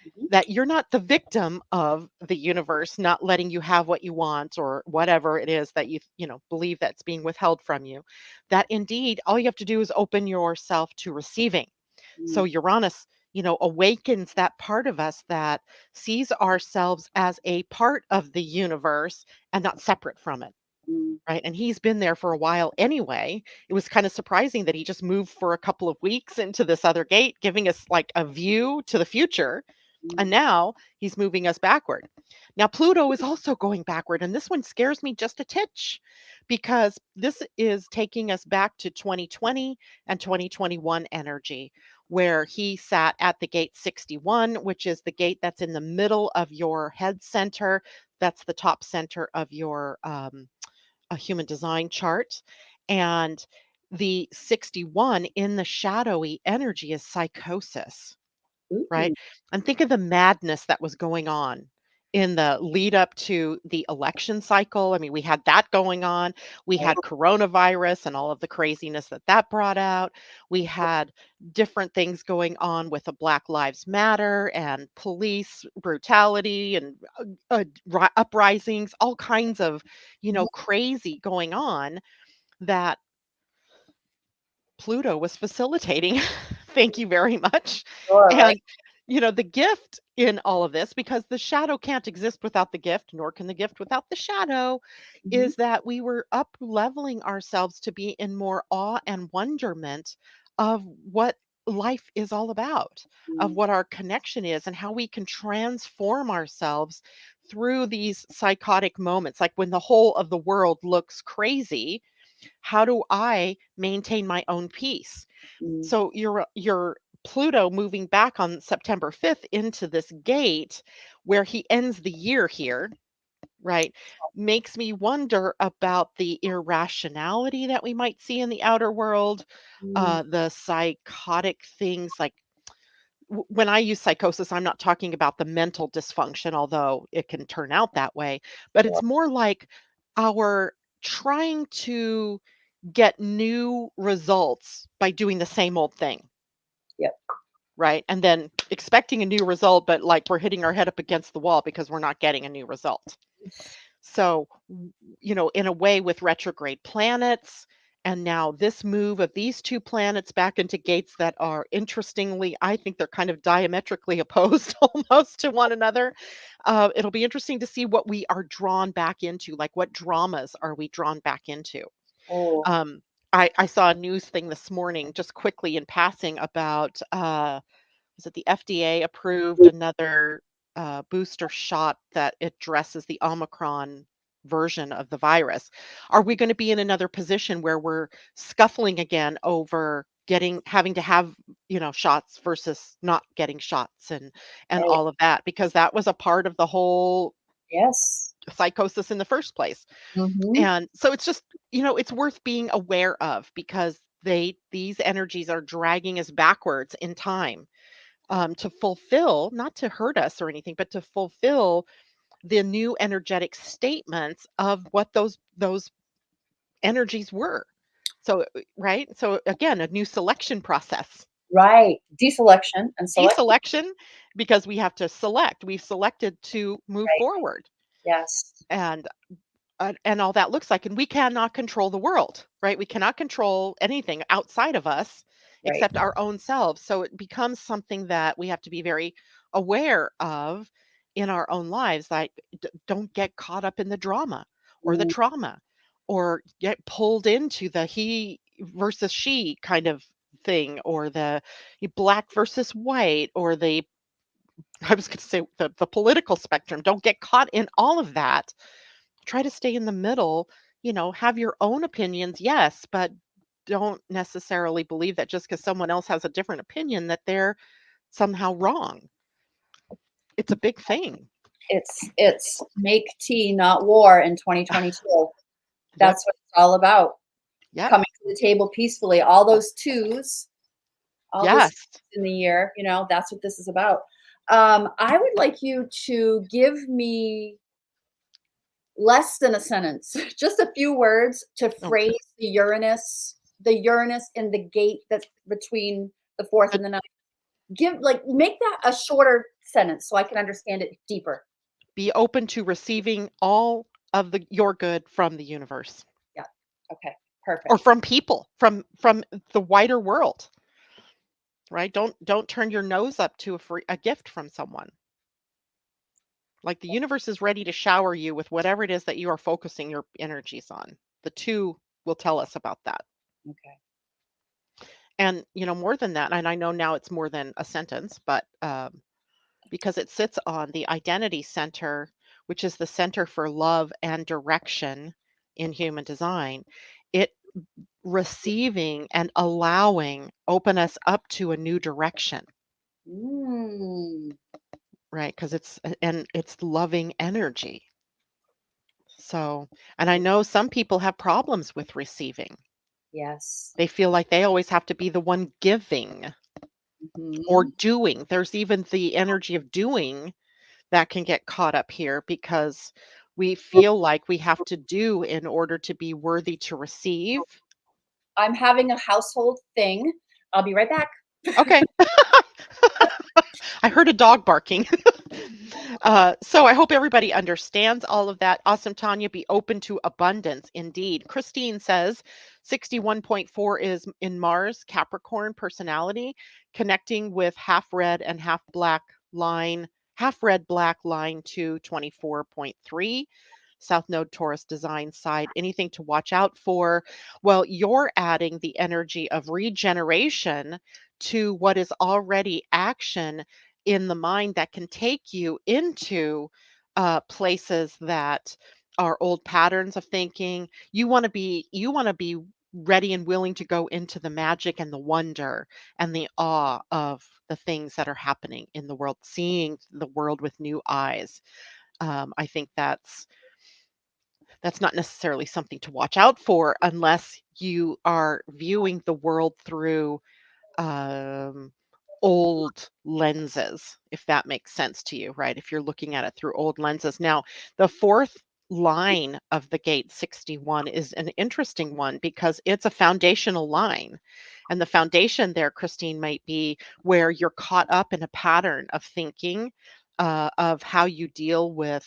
Mhm. that you're not the victim of the universe not letting you have what you want or whatever it is that you believe that's being withheld from you. That indeed all you have to do is open yourself to receiving. So Mm. Uranus, awakens that part of us that sees ourselves as a part of the universe and not separate from it. Mm. Right, and he's been there for a while anyway. It was kinda surprising that he just moved for a couple of weeks into this other gate, giving us, like, a view to the future, And now he's moving us backward. Now, Pluto is also going backward, and this one scares me just a titch because this is taking us back to 2020 and 2021 energy, where he sat at the gate 61, which is the gate that's in the middle of your head center. That's the top center of your a human design chart. And the 61 in the shadowy energy is psychosis, right? Ooh. And think of the madness that was going on in the lead up to the election cycle. I mean, we had that going on. We had Oh, coronavirus and all of the craziness that that brought out. We had different things going on with the Black Lives Matter and police brutality and uprisings, all kinds of, mhm. crazy going on that Pluto was facilitating. Thank you very much. Sure, right? And, the gift in all of this, because the shadow can't exist without the gift, nor can the gift without the shadow, Mhm, is that we were up leveling ourselves to be in more awe and wonderment of what life is all about, of mm, what our connection is, and how we can transform ourselves through these psychotic moments. Like when the whole of the world looks crazy, how do I maintain my own peace? mm, So your Pluto moving back on September 5th into this gate where he ends the year here, right? Makes me wonder about the irrationality that we might see in the outer world, mm, the psychotic things like when I use psychosis, I'm not talking about the mental dysfunction, although it can turn out that way, but sure. it's more like our trying to get new results by doing the same old thing, Yep. right? And then expecting a new result, but like we're hitting our head up against the wall because we're not getting a new result. So, in a way, with retrograde planets, and now this move of these two planets back into gates that are interestingly, I think they're kind of diametrically opposed almost to one another. It'll be interesting to see what we are drawn back into, like what dramas are we drawn back into. Oh, Um, I saw a news thing this morning, just quickly in passing, about was it the FDA approved another booster shot that addresses the Omicron version of the virus. Are we going to be in another position where we're scuffling again over having to have shots versus not getting shots and right. all of that, because that was a part of the whole Yes. psychosis in the first place. Mhm, And so it's just, it's worth being aware of because these energies are dragging us backwards in time, to fulfill, not to hurt us or anything, but to fulfill the new energetic statements of what those energies were. So, right? So again, a new selection process. right. Deselection and selection. Deselection, because we have to select. We've selected to move Right. forward. Yes. And all that looks like. And we cannot control the world, right? We cannot control anything outside of us Right. except our own selves. So it becomes something that we have to be very aware of in our own lives. Like, don't get caught up in the drama or the Mm, trauma or get pulled into the he versus she kind of thing, or the black versus white, or the I was going to say the political spectrum. Don't get caught in all of that. Try to stay in the middle, have your own opinions, yes, but don't necessarily believe that just because someone else has a different opinion that they're somehow wrong. It's a big thing. it's make tea, not war in 2022. Yep. That's what it's all about. Yep. Coming to the table peacefully. All those twos, all those Yes. twos in the year, that's what this is about. I would like you to give me less than a sentence, just a few words to Okay. phrase the Uranus in the gate that's between the 4th But and the ninth. Make that a shorter sentence so I can understand it deeper. be open to receiving all of your good from the universe Yeah. Okay. or Perfect. from people, from the wider world, right? Don't turn your nose up to a gift from someone. Like the universe is ready to shower you with whatever it is that you are focusing your energies on. The two will tell us about that. Okay. And, more than that, and I know now it's more than a sentence, but because it sits on the identity center, which is the center for love and direction in human design. It receiving and allowing open us up to a new direction, Mm, right? Because and it's loving energy. So, and I know some people have problems with receiving. yes. They feel like they always have to be the one giving or Mhm. doing. There's even the energy of doing that can get caught up here because we feel like we have to do in order to be worthy to receive. I'm having a household thing. I'll be right back. Okay. I heard a dog barking. So I hope everybody understands all of that. Awesome, Tanya. Be open to abundance. Indeed. Christine says 61.4 is in Mars, Capricorn personality, connecting with half red and half black line, half red black line to 24.3. South Node Taurus design side. Anything to watch out for? Well, you're adding the energy of regeneration to what is already action in the mind that can take you into places that are old patterns of thinking. You want to be ready and willing to go into the magic and the wonder and the awe of the things that are happening in the world, seeing the world with new eyes. I think that's not necessarily something to watch out for unless you are viewing the world through um, old lenses, if that makes sense to you, right? If you're looking at it through old lenses. Now, the fourth line of the gate 61 is an interesting one because it's a foundational line. And the foundation there, Christine, might be where you're caught up in a pattern of thinking. Of how you deal with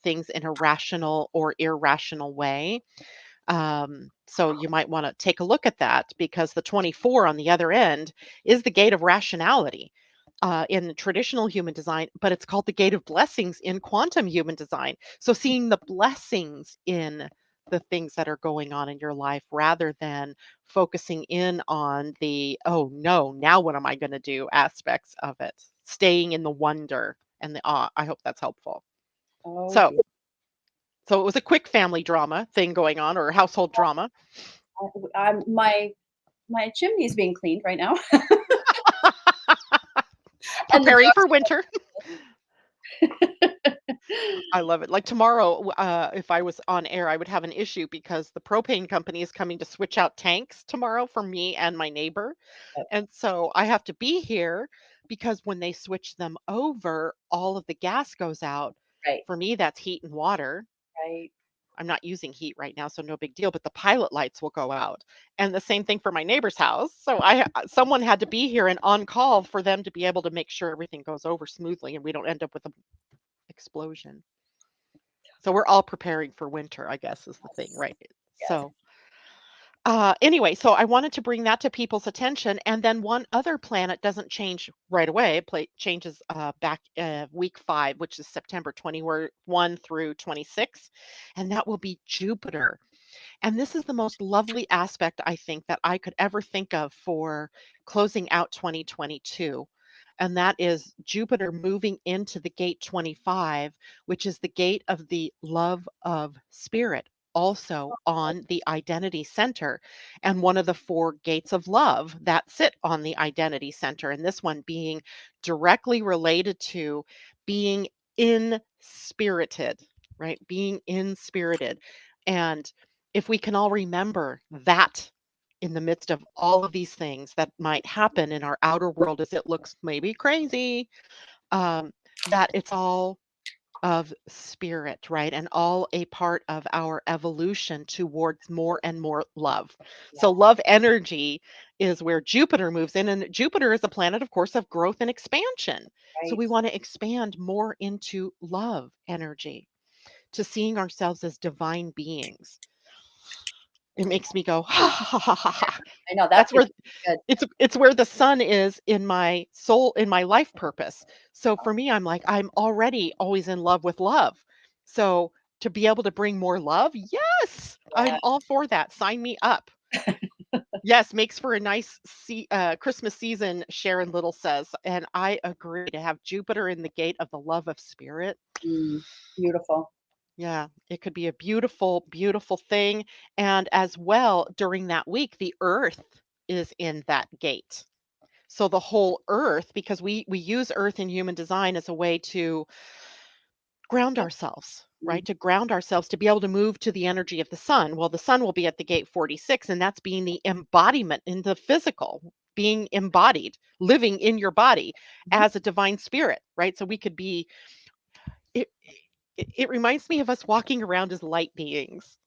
things in a rational or irrational way. So you might want to take a look at that because the 24 on the other end is the gate of rationality in traditional human design, but it's called the gate of blessings in quantum human design. So seeing the blessings in the things that are going on in your life rather than focusing in on the, oh no, now what am I going to do aspects of it, staying in the wonder and the awe. I hope that's helpful. Oh So, dear. so it was a quick family drama thing going on or household drama. My chimney is being cleaned right now, and the Preparing for dog's winter. I love it. Like tomorrow, if I was on air, I would have an issue because the propane company is coming to switch out tanks tomorrow for me and my neighbor. Yep, And so I have to be here because when they switch them over, all of the gas goes out. right, For me, that's heat and water. right. I'm not using heat right now, so no big deal, but the pilot lights will go out. And the same thing for my neighbor's house. So someone had to be here and on call for them to be able to make sure everything goes over smoothly and we don't end up with an explosion. So we're all preparing for winter, I guess is the thing, Yes, right? yes. So anyway, so I wanted to bring that to people's attention. And then one other planet doesn't change right away. Changes back week 5, which is September 21 through 26. And that will be Jupiter. And this is the most lovely aspect, I think, that I could ever think of for closing out 2022. And that is Jupiter moving into the gate 25, which is the gate of the love of spirit, also on the identity center, and one of the 4 gates of love that sit on the identity center. And this one being directly related to being inspirited, right? Being inspirited. And if we can all remember that in the midst of all of these things that might happen in our outer world as it looks maybe crazy, um, that it's all of spirit, right? And all a part of our evolution towards more and more love. So, Yeah, love energy is where Jupiter moves in. And Jupiter is a planet, of course, of growth and expansion. So, right. we want to expand more into love energy, to seeing ourselves as divine beings. It makes me go, "Ha, ha, ha, ha, ha." I know that That's feels where good. it's where the sun is in my soul, in my life purpose. So for me, I'm like, I'm already always in love with love. So to be able to bring more love, yes, Yeah. I'm all for that. Sign me up. Yes, makes for a nice Christmas season, Sharon Little says. And I agree to have Jupiter in the gate of the love of spirit. Mm, beautiful. Yeah, it could be a beautiful, beautiful thing. And as well, during that week, the earth is in that gate. So the whole earth, because we use earth in human design as a way to ground ourselves, Mm, right? To ground ourselves to be able to move to the energy of the sun. Well, the sun will be at the gate 46, and that's being the embodiment in the physical, being embodied, living in your body mhm, as a divine spirit, right? So we could be, it, it reminds me of us walking around as light beings,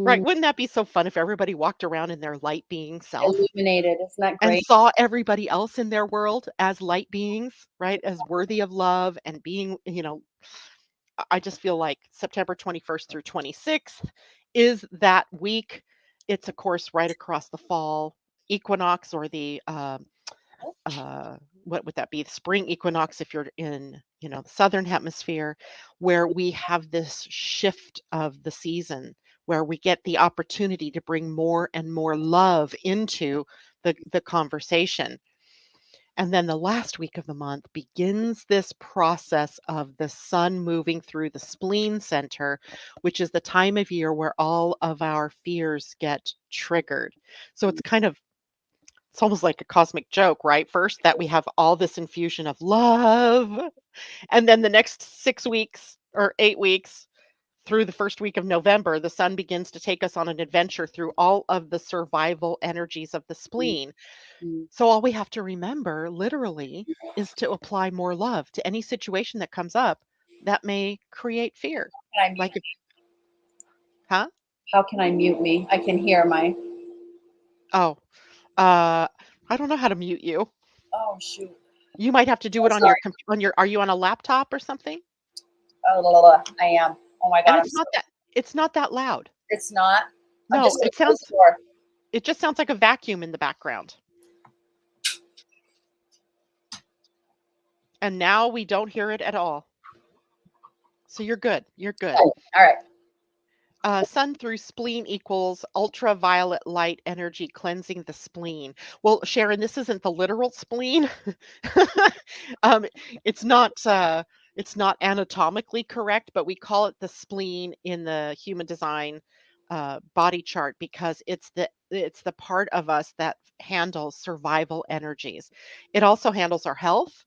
right? mm, Wouldn't that be so fun if everybody walked around in their light being self illuminated. Isn't that and great? saw everybody else in their world as light beings, right? As worthy of love and being, I just feel like September 21st through 26th is that week. It's, of course, right across the fall equinox or the uh, what would that be? The spring equinox if you're in, the southern hemisphere, where we have this shift of the season, where we get the opportunity to bring more and more love into the conversation. And then the last week of the month begins this process of the sun moving through the spleen center, which is the time of year where all of our fears get triggered. So it's almost like a cosmic joke, right? First, that we have all this infusion of love. And then the next 6 weeks or 8 weeks through the first week of November, the sun begins to take us on an adventure through all of the survival energies of the Mm, spleen. mm. So all we have to remember, literally, is to apply more love to any situation that comes up that may create fear. Can I mute? Like if, huh? How can I mute me? I can hear my. Oh, uh, I don't know how to mute you. Oh shoot. You might have to do Oh, it on your sorry. on your. Are you on a laptop or something? Oh, la, la, la. I am. Oh my And God. I'm so. it's not that loud. It's not. I'm No, just gonna close the door. it just sounds like a vacuum in the background. And now we don't hear it at all. So you're good. You're good. Okay. All right. Sun through spleen equals ultraviolet light energy cleansing the spleen. Well, Sharon, this isn't the literal spleen. um, it's not. It's not anatomically correct, but we call it the spleen in the human design body chart because it's the part of us that handles survival energies. It also handles our health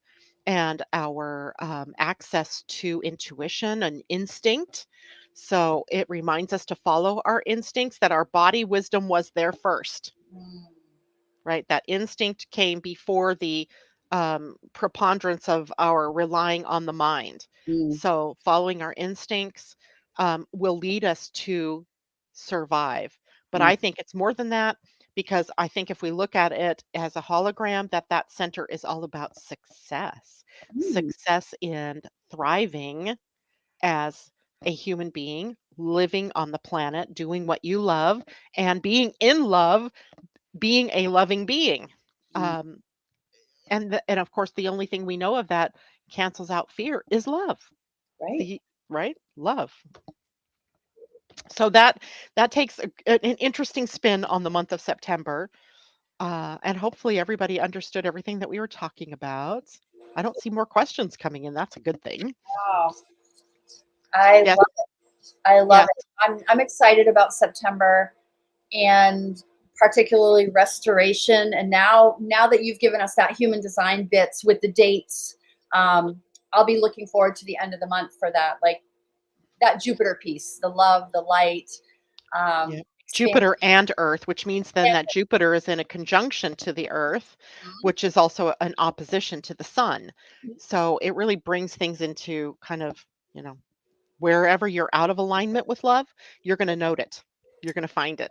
and our access to intuition and instinct. So it reminds us to follow our instincts, that our body wisdom was there first, Mm, right? That instinct came before the preponderance of our relying on the mind. mm, So following our instincts will lead us to survive. But mm, I think it's more than that, because I think if we look at it as a hologram, that center is all about success, mm. success in thriving as a human being, living on the planet, doing what you love, and being in love, being a loving being. Mm. Um, and of course, the only thing we know of that cancels out fear is love. Right. The right love. So that takes an interesting spin on the month of September, and hopefully everybody understood everything that we were talking about. I don't see more questions coming in. That's a good thing. Wow. I Yes, love. I love yes, it. I'm excited about September and particularly restoration. And now that you've given us that human design bits with the dates, I'll be looking forward to the end of the month for that, like that Jupiter piece, the love, the light, yeah. expand. Jupiter and Earth, which means then that Jupiter is in a conjunction to the Earth, which is also an opposition to the Sun. So it really brings things into kind of, you know, wherever you're out of alignment with love, you're going to note it. You're going to find it.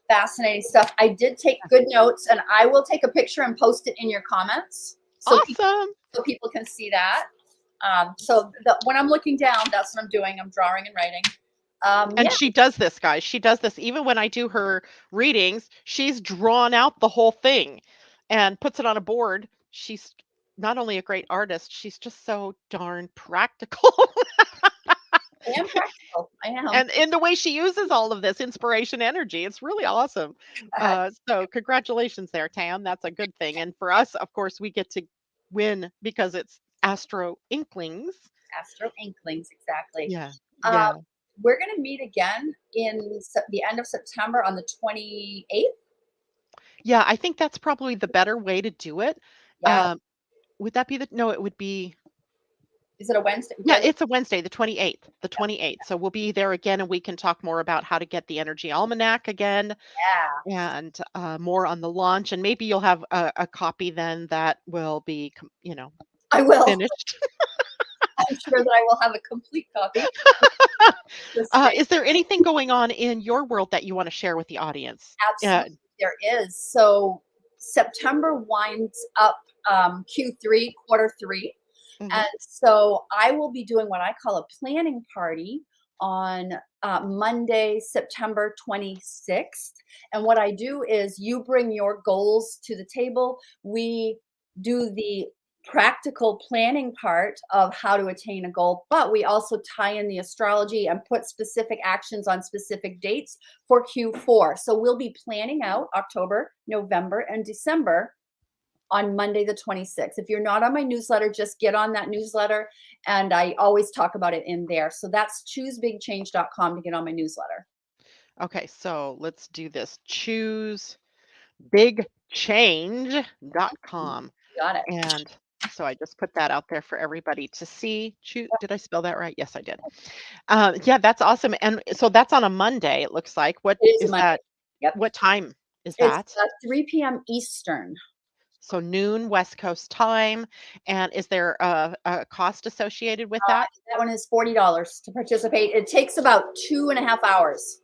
Fascinating stuff. I did take good notes, and I will take a picture and post it in your comments Awesome. so people can see that. When I'm looking down, that's what I'm doing. I'm drawing and writing. And Yeah, she does this, guys. She does this even when I do her readings. She's drawn out the whole thing and puts it on a board. She's not only a great artist, she's just so darn practical. I am practical. I am. And in the way she uses all of this inspiration energy, it's really awesome. So congratulations there, Tam. That's a good thing. And for us, of course, we get to win because it's Astro-Inklings. Astro-Inklings, exactly. Yeah. Um, Yeah. we're going to meet again in the end of September on the 28th. Yeah, I think that's probably the better way to do it. Yeah. Um, would that be the no, it would be Is it a Wednesday? yeah, it's a Wednesday, the 28th. The 28th. So we'll be there again and we can talk more about how to get the energy almanac again Yeah, and more on the launch. And maybe you'll have a copy then that will be, I will. finished. I'm sure that I will have a complete copy. The state. Is there anything going on in your world that you want to share with the audience? Absolutely, there is. So September winds up Q3, quarter three. Mhm. And so I will be doing what I call a planning party on Monday, September 26th. And what I do is you bring your goals to the table. We do the practical planning part of how to attain a goal, but we also tie in the astrology and put specific actions on specific dates for Q4. So we'll be planning out October, November, and December on Monday the 26th. If you're not on my newsletter, just get on that newsletter. And I always talk about it in there. So that's choosebigchange.com to get on my newsletter. Okay, so let's do this. Choosebigchange.com. Got it. And so I just put that out there for everybody to see. Did I spell that right? Yes, I did. Yeah, that's awesome. And so that's on a Monday, it looks like. What It is a is Monday. that? Yep. What time is It's that? 3 p.m. Eastern. So noon West Coast time. And is there a cost associated with that? That one is $40 to participate. It takes about 2.5 hours.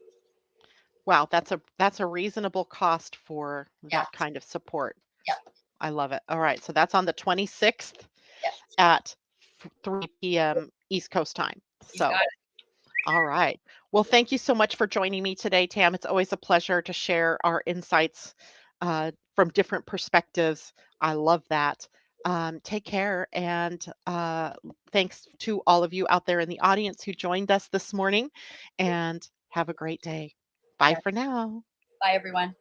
Wow, that's a reasonable cost for Yeah. that kind of support. Yeah. I love it. All right, so that's on the 26th Yeah. at 3 p.m. East Coast time. You got So, all right. Well, thank you so much for joining me today, Tam. It's always a pleasure to share our insights from different perspectives. I love that. Take care, and thanks to all of you out there in the audience who joined us this morning, and have a great day. Bye it. for now. Bye, everyone.